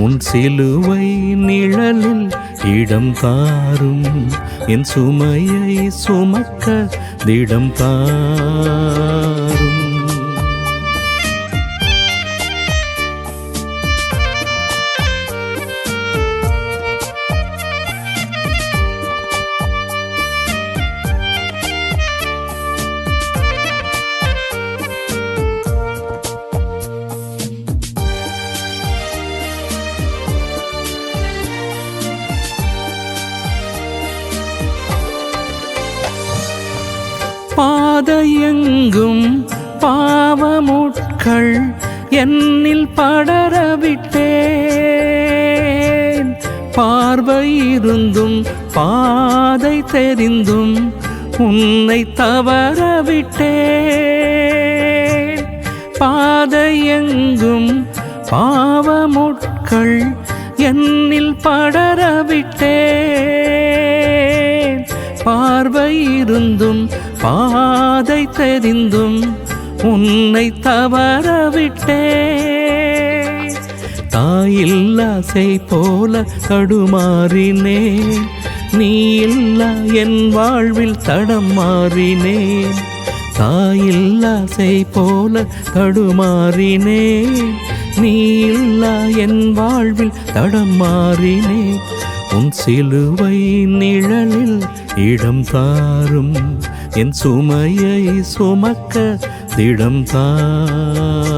உன் சிலுவை நிழலில் இடம் தாரும், என் சுமையை சுமக்க திடம் தாரும். பாதையெங்கும் பாவமுட்கள் என்னில் படரவிட்டேன். பார்வையிருந்தும் பாதை தெரிந்தும் உன்னை தவறவிட்டேன். பாதையெங்கும் பாவமுட்கள் என்னில் படரவிட்டேன். பார்வையிருந்தும் பாதை தெரிந்தும் உன்னை தவறவிட்டேன். தாயில்லாசை போல தடுமாறினேன், நீ இல்லா என் வாழ்வில் தடம் மாறினேன். தாயில்லாசை போல தடுமாறினேன், நீ இல்லா என் வாழ்வில் தடம் மாறினேன். உன் சிலுவை நிழலில் இடம் தாரும், என் சுமையை சுமக்க திடம் தாரும்.